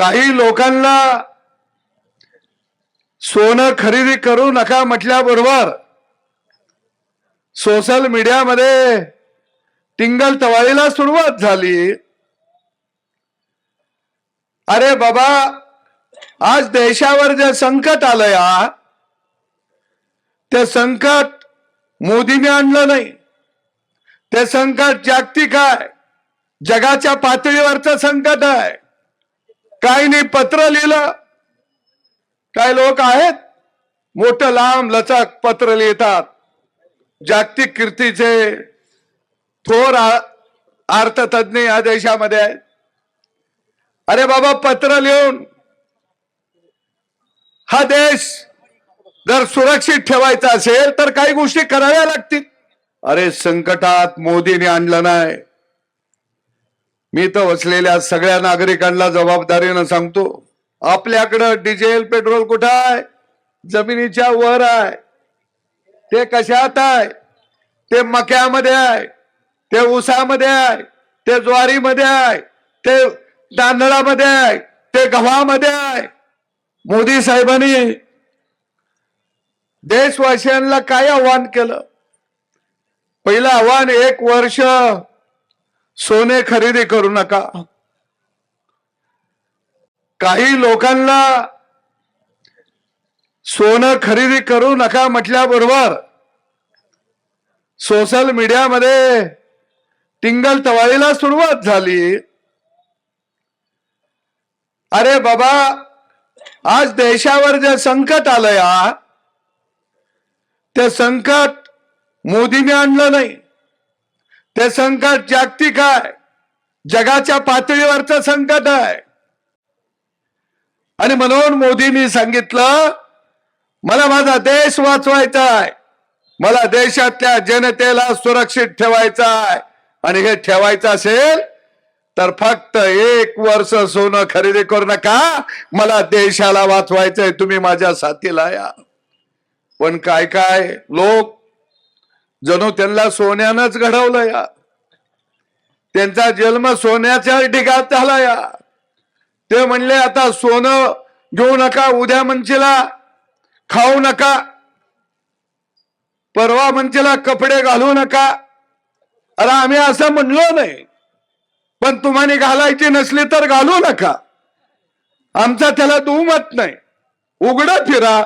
काही लोकांना सोनं खरेदी करू नका म्हटल्याबरोबर सोशल मीडियामध्ये टिंगल तवाळीला सुरुवात झाली। अरे बाबा, आज देशावर जे संकट आलंय ते संकट मोदीने आणलं नाही, ते संकट जागतिक आहे, जगाच्या पातळीवरचं संकट आहे। काही नाही पत्र लिहिलं, काय लोक आहेत मोठं लांब लचक पत्र लिहितात, जागतिक कीर्तीचे थोर अर्थतज्ञ या देशामध्ये आहेत। अरे बाबा, पत्र लिहून हा देश जर सुरक्षित ठेवायचा असेल तर काही गोष्टी कराव्या लागतील। अरे संकटात मोदीने आणलं नाही। मी तर वसलेल्या सगळ्या नागरिकांना जबाबदारीनं सांगतो, आपल्याकडं डिझेल पेट्रोल कुठं आहे? जमिनीच्या वर आहे। ते कशात आहे? ते मक्यामध्ये आहे, ते ऊसामध्ये आहे, ते ज्वारीमध्ये आहे, ते तांदळामध्ये आहे, ते गव्हामध्ये आहे। मोदी साहेबांनी देशवासियांना काय आव्हान केलं? पहिलं आव्हान, 1 वर्ष सोने खरेदी करू नका। काही लोकांना सोनं खरेदी करू नका म्हटल्याबरोबर सोशल मीडियामध्ये टिंगल तवाळीला सुरुवात झाली। अरे बाबा, आज देशावर जे संकट आलंय ते संकट मोदीने आणलं नाही, ते संकट जागतिक आहे, जगाच्या पातळीवरचं संकट आहे। आणि म्हणून मोदींनी सांगितलं, मला माझा देश वाचवायचा आहे, मला देशातल्या जनतेला सुरक्षित ठेवायचा आहे। आणि हे ठेवायचं असेल तर फक्त 1 वर्ष सोनं खरेदी करू नका, मला देशाला वाचवायचंय, तुम्ही माझ्या साथीला या। पण काय काय लोक जणू त्यांना सोन्यानंच घडवलं या, त्यांचा जन्म सोन्याच्या ढिगात झाला या। ते म्हणले आता सोनं घेऊ नका, उद्या म्हणशीला खाऊ नका, परवा म्हणशीला कपडे घालू नका। अरे आम्ही असं म्हणलो नाही, पण तुम्हाला घालायची नसली तर घालू नका, आमचा त्याला दुमत नाही, उघडं फिरा।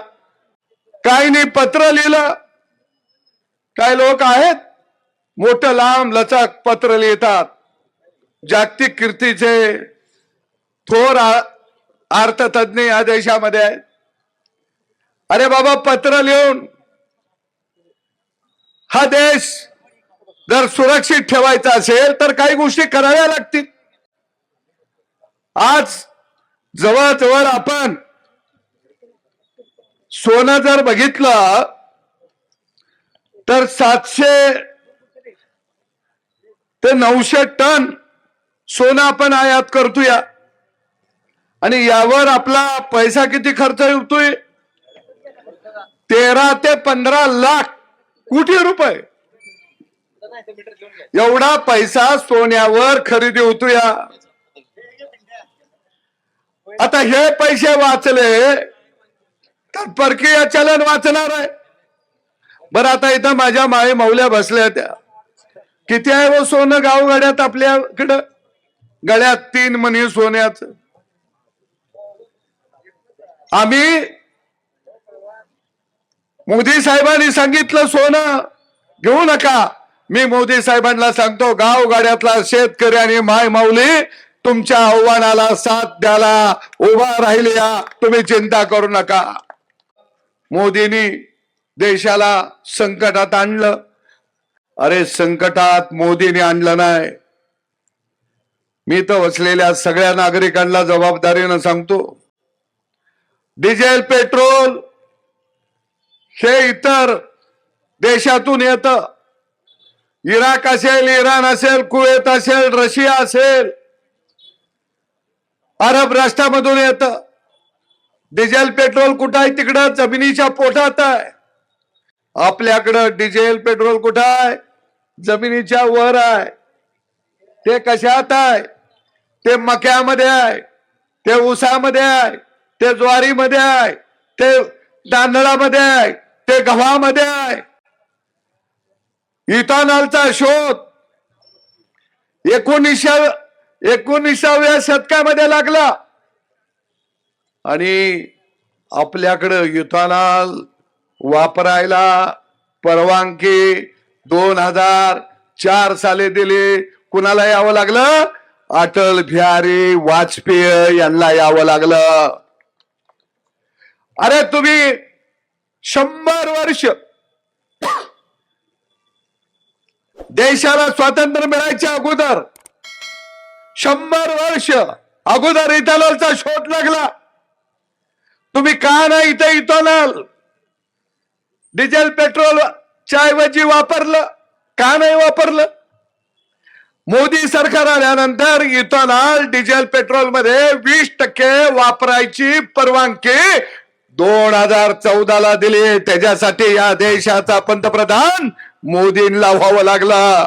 काही नाही पत्र लिहिलं, काय लोक आहेत मोठं लांब लचक पत्र लिहितात, जागतिक कीर्तीचे थोर अर्थतज्ञ या देशामध्ये आहेत। अरे बाबा, पत्र लिहून हा देश जर सुरक्षित ठेवायचा असेल तर काही गोष्टी कराव्या लागतील। आज जवळजवळ आपण सोनं जर बघितलं तर 700 ते 900 टन सोनं आपण आयात करतोय, आणि यावर आपला पैसा किती खर्च होतोय? 13 ते 15 लाख कोटी रुपये एवढा पैसा सोन्यावर खरेदी होतोय। आता हे पैसे वाचले तर परकीय चलन वाचणार आहे। बरं, आता इथं माझ्या माई मौल्या बसल्या, त्या किती आहे वो सोनं गावगाड्यात आपल्याकडं? गळ्यात 3 मणी सोन्याचं। आम्ही मोदी साहेबांनी सांगितलं सोनं घेऊ नका, मी मोदी साहेबांना सांगतो, गावगाड्यातला शेतकरी आणि माय माऊली तुमच्या आव्हानाला साथ द्यायला उभा राहिल्या, तुम्ही चिंता करू नका। मोदींनी देशाला संकटात आणलं। अरे संकटात मोदीने आणलं नाही। मी तर वसलेल्या सगळ्या नागरिकांना जबाबदारीनं सांगतो, डिझेल पेट्रोल हे इतर देशातून येतं, इराक असेल, इराण असेल, कुवेत असेल, रशिया असेल, अरब राष्ट्रामधून येतं। डिझेल पेट्रोल कुठं आहे? तिकडं जमिनीच्या पोटात आहे। आपल्याकडं डिझेल पेट्रोल कुठं आहे? जमिनीच्या वर आहे। ते कशात आहे? ते मक्यामध्ये आहे, ते ऊसामध्ये आहे, ते ज्वारीमध्ये आहे, ते तांदळामध्ये आहे, ते गव्हामध्ये आहे. इथॉनॉलचा शोध 19व्या शतकामध्ये लागला आणि आपल्याकडं इथॉनॉल वापरायला परवानगी 2004 साली दिली. कुणाला यावं लागलं? अटल बिहारी वाजपेयी यांना यावं लागलं. अरे तुम्ही 100 वर्ष देशाला स्वातंत्र्य मिळायच्या अगोदर 100 वर्ष अगोदर इथॉनॉलचा शोध लागला. तुम्ही का नाही इथे इथॉनॉल डिझेल पेट्रोलच्या ऐवजी वापरलं? का नाही वापरलं? मोदी सरकार आल्यानंतर इथॉनॉल डिझेल पेट्रोल मध्ये 20% वापरायची परवानगी 2014 दिली. त्याच्यासाठी या देशाचा पंतप्रधान मोदींना व्हावं लागलं.